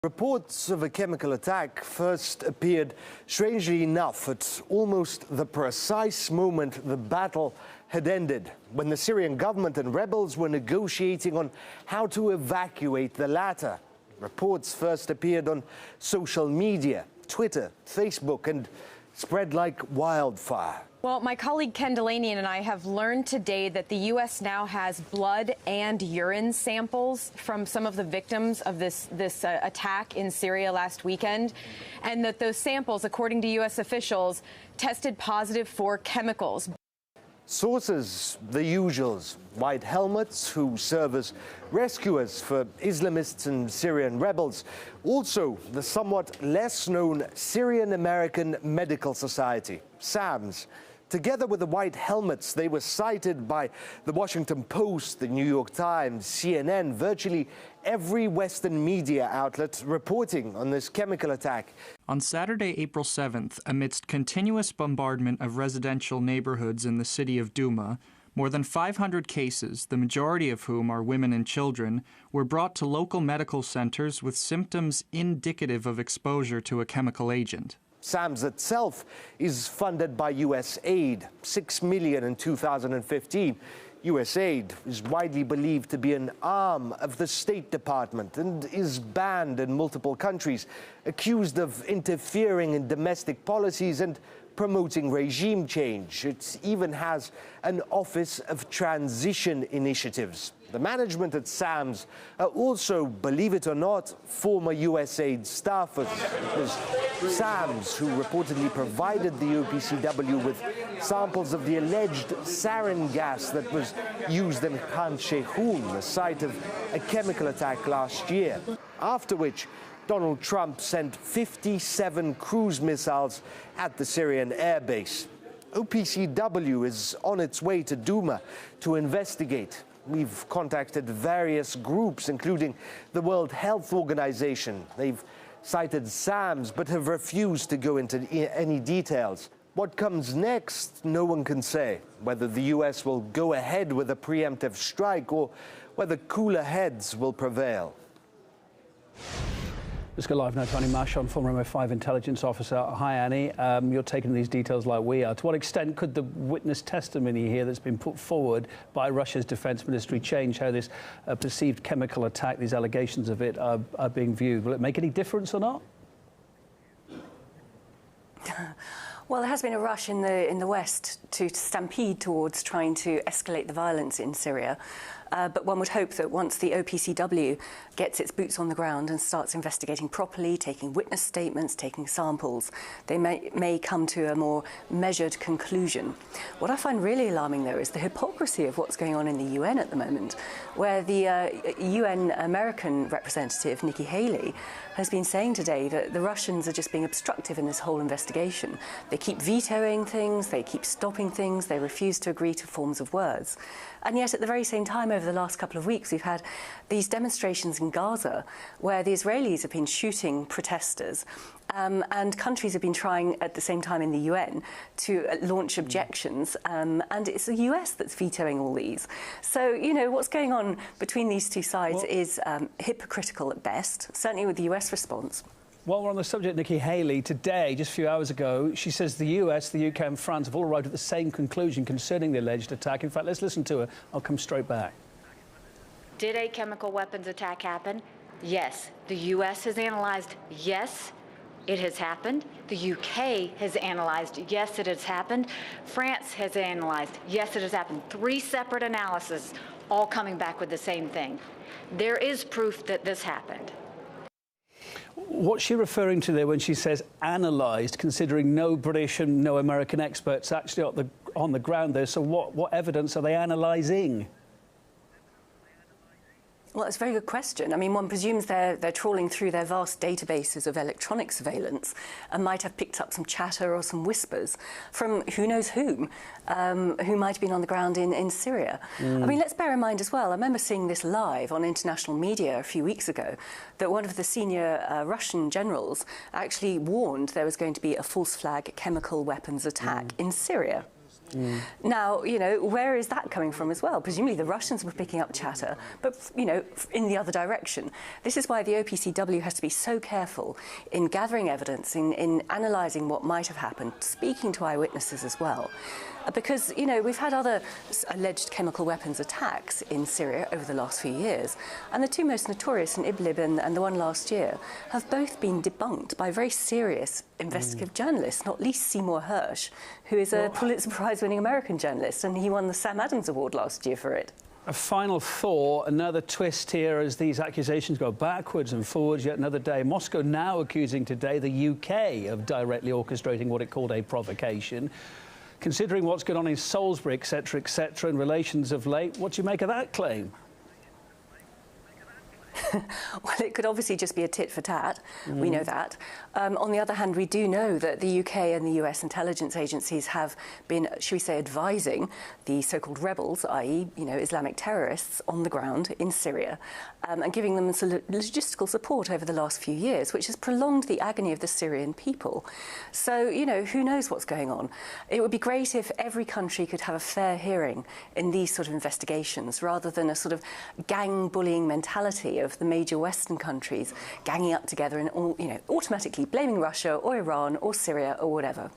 Reports of a chemical attack first appeared, strangely enough, at almost the precise moment the battle had ended, when the Syrian government and rebels were negotiating on how to evacuate the latter. Reports first appeared on social media, Twitter, Facebook, and spread like wildfire. Well, my colleague Ken Delaney and I have learned today that the U.S. now has blood and urine samples from some of the victims of this attack in Syria last weekend, and that those samples, according to U.S. officials, tested positive for chemicals. Sources, the usuals: white helmets who serve as rescuers for Islamists and Syrian rebels. Also, the somewhat less known Syrian-American Medical Society, SAMS. Together with the white helmets, they were cited by the Washington Post, the New York Times, CNN, virtually every Western media outlet reporting on this chemical attack. On Saturday, April 7th, amidst continuous bombardment of residential neighborhoods in the city of Douma, more than 500 cases, the majority of whom are women and children, were brought to local medical centers with symptoms indicative of exposure to a chemical agent. SAMS itself is funded by U.S. aid, $6 million in 2015. U.S. aid is widely believed to be an arm of the State Department and is banned in multiple countries, accused of interfering in domestic policies and promoting regime change. It even has an Office of Transition Initiatives. The management at SAMS are also, believe it or not, former USAID staffers. It was SAMS who reportedly provided the OPCW with samples of the alleged sarin gas that was used in Khan Sheikhoun, the site of a chemical attack last year, after which Donald Trump sent 57 cruise missiles at the Syrian airbase. OPCW is on its way to Douma to investigate. We've contacted various groups, including the World Health Organization. They've cited SAMS, but have refused to go into any details. What comes next, no one can say. Whether the U.S. will go ahead with a preemptive strike or whether cooler heads will prevail. Let's go live now to Annie Mashon, former MI5 intelligence officer. Hi, Annie. You're taking these details like we are. To what extent could the witness testimony here that's been put forward by Russia's defense ministry change how this perceived chemical attack, these allegations of it, are being viewed? Will it make any difference or not? Well, there has been a rush in the West to stampede towards trying to escalate the violence in Syria. But one would hope that once the OPCW gets its boots on the ground and starts investigating properly, taking witness statements, taking samples, they may come to a more measured conclusion. What I find really alarming, though, is the hypocrisy of what's going on in the UN at the moment, where the UN American representative, Nikki Haley, has been saying today that the Russians are just being obstructive in this whole investigation. They keep vetoing things, they keep stopping things, they refuse to agree to forms of words. And yet, at the very same time, over the last couple of weeks, we've had these demonstrations in Gaza where the Israelis have been shooting protesters and countries have been trying at the same time in the UN to launch objections, and it's the US that's vetoing all these. So, you know, what's going on between these two sides is hypocritical at best, certainly with the US response. While we're on the subject, Nikki Haley, today, just a few hours ago, she says the US, the UK and France have all arrived at the same conclusion concerning the alleged attack. In fact, let's listen to her. I'll come straight back. Did a chemical weapons attack happen? Yes. The US has analyzed, yes, it has happened. The UK has analyzed, yes, it has happened. France has analyzed, yes, it has happened. 3 separate analyses, all coming back with the same thing. There is proof that this happened. What's she referring to there when she says analysed, considering no British and no American experts actually on the ground there? So what evidence are they analysing? Well, it's a very good question. I mean, one presumes they're trawling through their vast databases of electronic surveillance and might have picked up some chatter or some whispers from who knows who might have been on the ground in Syria. I mean, let's bear in mind as well, I remember seeing this live on international media a few weeks ago, that one of the senior Russian generals actually warned there was going to be a false flag chemical weapons attack in Syria. Now, you know, where is that coming from as well? Presumably the Russians were picking up chatter, but, you know, in the other direction. This is why the OPCW has to be so careful in gathering evidence, in analysing what might have happened, speaking to eyewitnesses as well. Because, you know, we've had other alleged chemical weapons attacks in Syria over the last few years, and the two most notorious in Idlib and the one last year have both been debunked by very serious investigative journalists, not least Seymour Hersh, who is a Pulitzer Prize-winning American journalist, and he won the Sam Adams Award last year for it. A final thought, another twist here as these accusations go backwards and forwards yet another day. Moscow now accusing today the UK of directly orchestrating what it called a provocation. Considering what's going on in Salisbury, etc., and relations of late, what do you make of that claim? Well, it could obviously just be a tit for tat. We know that. On the other hand, we do know that the UK and the US intelligence agencies have been, should we say, advising the so-called rebels, i.e., you know, Islamic terrorists on the ground in Syria, and giving them logistical support over the last few years, which has prolonged the agony of the Syrian people. So, you know, who knows what's going on? It would be great if every country could have a fair hearing in these sort of investigations, rather than a sort of gang bullying mentality of the major Western countries ganging up together and, you know, automatically blaming Russia or Iran or Syria or whatever.